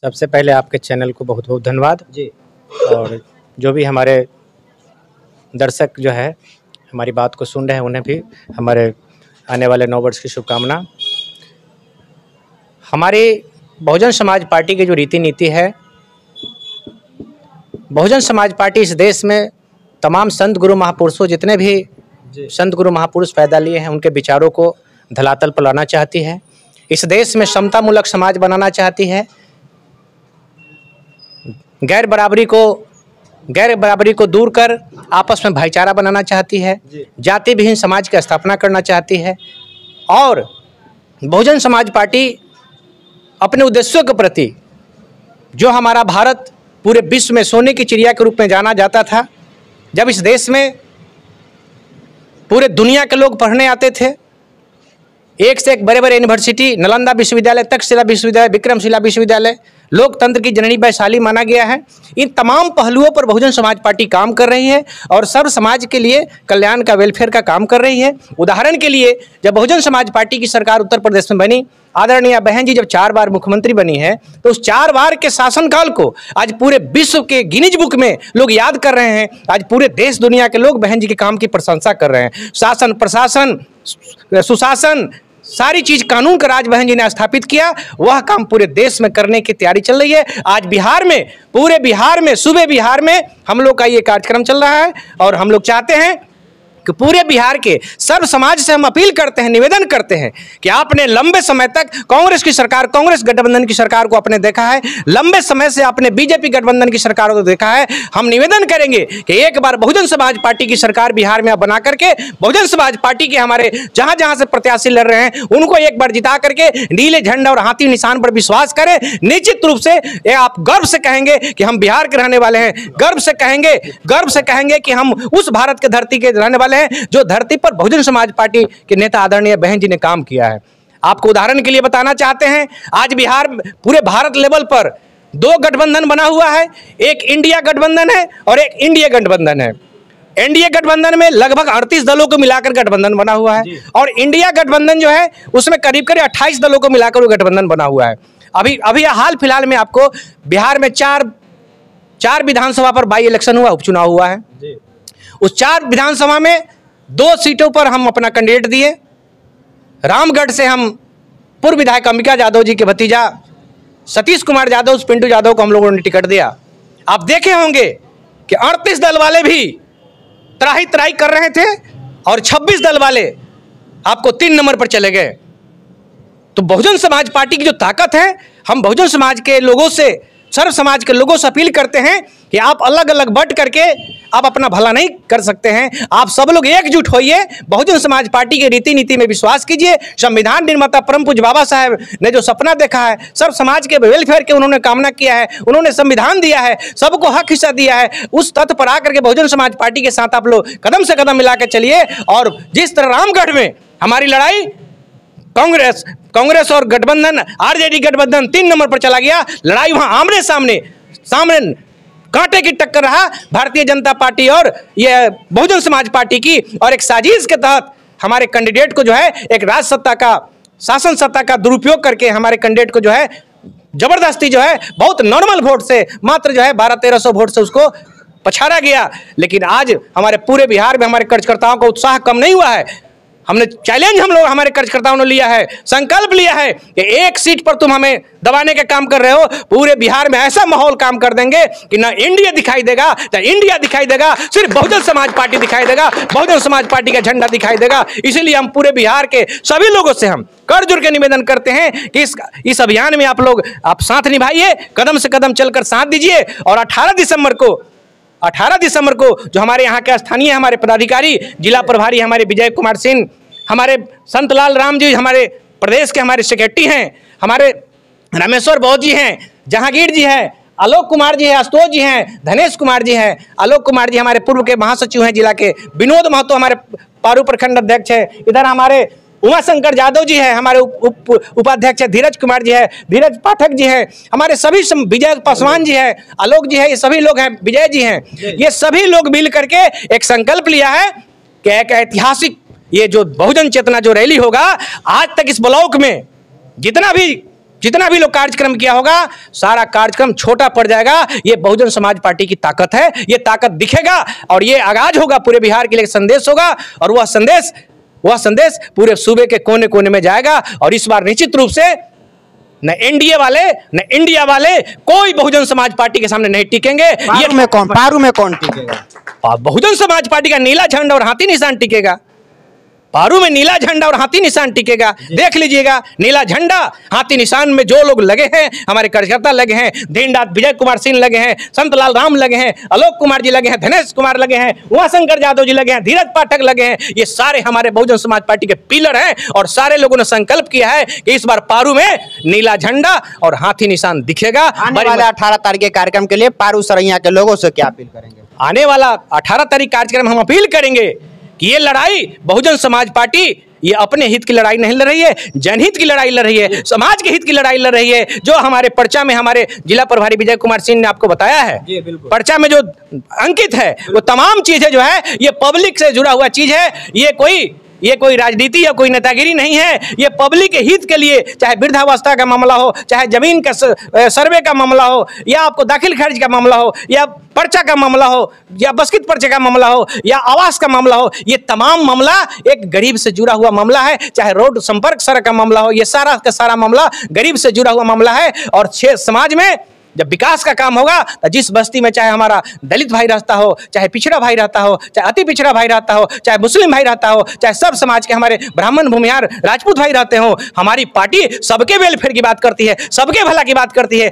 सबसे पहले आपके चैनल को बहुत बहुत धन्यवाद जी। और जो भी हमारे दर्शक जो है हमारी बात को सुन रहे हैं उन्हें भी हमारे आने वाले 9 वर्ष की शुभकामना। हमारी बहुजन समाज पार्टी की जो रीति नीति है, बहुजन समाज पार्टी इस देश में तमाम संत गुरु महापुरुषों जितने भी संत गुरु महापुरुष पैदा लिए हैं उनके विचारों को धरातल पर लाना चाहती है। इस देश में समतामूलक समाज बनाना चाहती है। गैर बराबरी को दूर कर आपस में भाईचारा बनाना चाहती है। जाति विहीन समाज की स्थापना करना चाहती है और बहुजन समाज पार्टी अपने उद्देश्यों के प्रति, जो हमारा भारत पूरे विश्व में सोने की चिड़िया के रूप में जाना जाता था, जब इस देश में पूरे दुनिया के लोग पढ़ने आते थे, एक से एक बड़े बड़े यूनिवर्सिटी, नालंदा विश्वविद्यालय, तक्षशिला विश्वविद्यालय, विक्रमशिला विश्वविद्यालय, लोकतंत्र की जननी वैशाली माना गया है। इन तमाम पहलुओं पर बहुजन समाज पार्टी काम कर रही है और सर्व समाज के लिए कल्याण का, वेलफेयर का काम कर रही है। उदाहरण के लिए, जब बहुजन समाज पार्टी की सरकार उत्तर प्रदेश में बनी, आदरणीय बहन जी जब 4 बार मुख्यमंत्री बनी है, तो उस 4 बार के शासनकाल को आज पूरे विश्व के गिनीज बुक में लोग याद कर रहे हैं। आज पूरे देश दुनिया के लोग बहन जी के काम की प्रशंसा कर रहे हैं। शासन, प्रशासन, सुशासन, सारी चीज, कानून का राज बहन जी ने स्थापित किया। वह काम पूरे देश में करने की तैयारी चल रही है। आज बिहार में, पूरे बिहार में, सूबे बिहार में हम लोग का ये कार्यक्रम चल रहा है और हम लोग चाहते हैं कि पूरे बिहार के सर्व समाज से हम अपील करते हैं, निवेदन करते हैं कि आपने लंबे समय तक कांग्रेस की सरकार, कांग्रेस गठबंधन की सरकार को आपने देखा है, लंबे समय से आपने बीजेपी गठबंधन की सरकार को देखा है। हम निवेदन करेंगे कि एक बार बहुजन समाज पार्टी की सरकार बिहार में बना करके बहुजन समाज पार्टी के हमारे जहां जहां से प्रत्याशी लड़ रहे हैं उनको एक बार जिता करके नीले झंडा और हाथी निशान पर विश्वास करें। निश्चित रूप से आप गर्व से कहेंगे कि हम बिहार के रहने वाले हैं, गर्व से कहेंगे कि हम उस भारत के धरती के रहने वाले हैं जो धरती पर बहुजन समाज पार्टी के नेता आदरणीय बहन जी ने काम किया है। आपको उदाहरण के लिए बताना चाहते हैं, आज बिहार, पूरे भारत लेवल पर 2 गठबंधन बना हुआ है। एक इंडिया गठबंधन है और एक इंडिया गठबंधन है। एनडीए गठबंधन में लगभग 38 दलों को मिलाकर गठबंधन बना हुआ है और इंडिया गठबंधन जो है उसमें करीब 28 दलों को मिलाकर गठबंधन बना हुआ है। अभी हाल फिलहाल में आपको बिहार में 4 विधानसभा पर बाई इलेक्शन हुआ, उपचुनाव हुआ है। उस 4 विधानसभा में 2 सीटों पर हम अपना कैंडिडेट दिए। रामगढ़ से हम पूर्व विधायक अंबिका यादव जी के भतीजा सतीश कुमार यादव, पिंटू यादव को हम लोगों ने टिकट दिया। आप देखे होंगे कि 38 दल वाले भी त्राही कर रहे थे और 26 दल वाले आपको 3 नंबर पर चले गए। तो बहुजन समाज पार्टी की जो ताकत है, हम बहुजन समाज के लोगों से, सर्व समाज के लोगों से अपील करते हैं कि आप अलग अलग बट करके आप अपना भला नहीं कर सकते हैं। आप सब लोग एकजुट होइए, बहुजन समाज पार्टी के रीति नीति में विश्वास कीजिए। संविधान निर्माता परम पूज्य बाबा साहेब ने जो सपना देखा है, सर्व समाज के वेलफेयर के उन्होंने कामना किया है, उन्होंने संविधान दिया है, सबको हक हिस्सा दिया है। उस तथ्य पर आकर के बहुजन समाज पार्टी के साथ आप लोग कदम से कदम मिला के चलिए। और जिस तरह रामगढ़ में हमारी लड़ाई कांग्रेस और गठबंधन, आरजेडी गठबंधन 3 नंबर पर चला गया, लड़ाई वहां आमने सामने कांटे की टक्कर रहा भारतीय जनता पार्टी और ये बहुजन समाज पार्टी की। और एक साजिश के तहत हमारे कैंडिडेट को जो है एक राज सत्ता का, शासन सत्ता का दुरुपयोग करके हमारे कैंडिडेट को जो है जबरदस्ती जो है बहुत नॉर्मल वोट से, मात्र जो है 1200-1300 वोट से उसको पछाड़ा गया। लेकिन आज हमारे पूरे बिहार में हमारे कार्यकर्ताओं का उत्साह कम नहीं हुआ है। हमने चैलेंज, हम लोग, हमारे कार्यकर्ताओं ने लिया है, संकल्प लिया है कि 1 सीट पर तुम हमें दबाने का काम कर रहे हो, पूरे बिहार में ऐसा माहौल काम कर देंगे कि ना इंडिया दिखाई देगा, ना इंडिया दिखाई देगा, सिर्फ बहुजन समाज पार्टी दिखाई देगा, बहुजन समाज पार्टी का झंडा दिखाई देगा। इसीलिए हम पूरे बिहार के सभी लोगों से हम कर जुड़ के निवेदन करते हैं कि इस अभियान में आप साथ निभाइए, कदम से कदम चलकर साथ दीजिए। और 18 दिसंबर को जो हमारे यहाँ के स्थानीय हमारे पदाधिकारी, जिला प्रभारी हमारे विजय कुमार सिंह, हमारे संतलाल राम जी हमारे प्रदेश के हमारे सेक्रेटरी हैं, हमारे रामेश्वर बहुत जी हैं, जहांगीर जी हैं, आलोक कुमार जी हैं, आशुतोष जी हैं, धनेश कुमार जी हैं, आलोक कुमार जी हमारे पूर्व के महासचिव हैं जिला के, विनोद महतो हमारे पारू प्रखंड अध्यक्ष हैं, इधर हमारे उमाशंकर यादव जी हैं, हमारे उपाध्यक्ष है, धीरज कुमार जी है, धीरज पाठक जी हैं, हमारे सभी विजय पासवान जी हैं, आलोक जी है, ये सभी लोग हैं, विजय जी हैं। ये सभी लोग मिल करके एक संकल्प लिया है कि एक ऐतिहासिक ये जो बहुजन चेतना जो रैली होगा, आज तक इस ब्लॉक में जितना भी जितना भी लोग कार्यक्रम किया होगा सारा कार्यक्रम छोटा पड़ जाएगा। ये बहुजन समाज पार्टी की ताकत है, ये ताकत दिखेगा और ये आगाज होगा, पूरे बिहार के लिए संदेश होगा और वह संदेश पूरे सूबे के कोने कोने में जाएगा। और इस बार निश्चित रूप से न एनडीए वाले न इंडिया वाले कोई बहुजन समाज पार्टी के सामने नहीं टिकेंगे। पारू में कौन टिकेगा? बहुजन समाज पार्टी का नीला झंडा और हाथी निशान टिकेगा। पारू में नीला झंडा और हाथी निशान टिकेगा। देख लीजिएगा, नीला झंडा हाथी निशान में जो लोग लगे हैं, हमारे कार्यकर्ता लगे हैं, दिन रात विजय कुमार सिंह लगे हैं, संतलाल राम लगे हैं, आलोक कुमार जी लगे हैं, धनेश कुमार लगे हैं, उमाशंकर यादव जी लगे हैं, धीरज पाठक लगे हैं। ये सारे हमारे बहुजन समाज पार्टी के पिलर हैं और सारे लोगों ने संकल्प किया है कि इस बार पारू में नीला झंडा और हाथी निशान दिखेगा। आने वाले 18 तारीख के कार्यक्रम के लिए पारू सरैया के लोगों से क्या अपील करेंगे? आने वाला 18 तारीख कार्यक्रम हम अपील करेंगे कि ये लड़ाई बहुजन समाज पार्टी ये अपने हित की लड़ाई नहीं लड़ रही है, जनहित की लड़ाई लड़ रही है, समाज के हित की लड़ाई लड़ रही है। जो हमारे पर्चा में हमारे जिला प्रभारी विजय कुमार सिंह ने आपको बताया है, पर्चा में जो अंकित है वो तमाम चीजें जो है ये पब्लिक से जुड़ा हुआ चीज है। ये कोई राजनीति या कोई नेतागिरी नहीं है, ये पब्लिक के हित के लिए, चाहे वृद्धावस्था का मामला हो, चाहे जमीन का सर्वे का मामला हो, या आपको दाखिल खारिज का मामला हो, या पर्चा का मामला हो, या बस्कित पर्चे का मामला हो, या आवास का मामला हो, ये तमाम मामला एक गरीब से जुड़ा हुआ मामला है। चाहे रोड संपर्क सड़क का मामला हो, ये सारा का सारा मामला गरीब से जुड़ा हुआ मामला है। और समाज में जब विकास का काम होगा तो जिस बस्ती में चाहे हमारा दलित भाई रहता हो, चाहे पिछड़ा भाई रहता हो, चाहे अति पिछड़ा भाई रहता हो, चाहे मुस्लिम भाई रहता हो, चाहे सब समाज के हमारे ब्राह्मण भूमिहार राजपूत भाई रहते हो, हमारी पार्टी सबके वेलफेयर की बात करती है, सबके भला की बात करती है।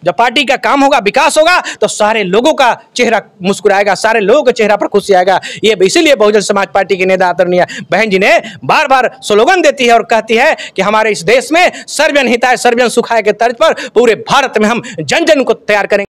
जब पार्टी का काम होगा, विकास होगा, तो सारे लोगों का चेहरा मुस्कुराएगा, सारे लोगों के चेहरा पर खुशी आएगा। ये इसीलिए बहुजन समाज पार्टी की नेता आदरणीय बहन जी ने बार बार स्लोगन देती है और कहती है कि हमारे इस देश में सर्वजन हिताय सर्वजन सुखाय के तर्ज पर पूरे भारत में हम जन जन को तैयार करेंगे।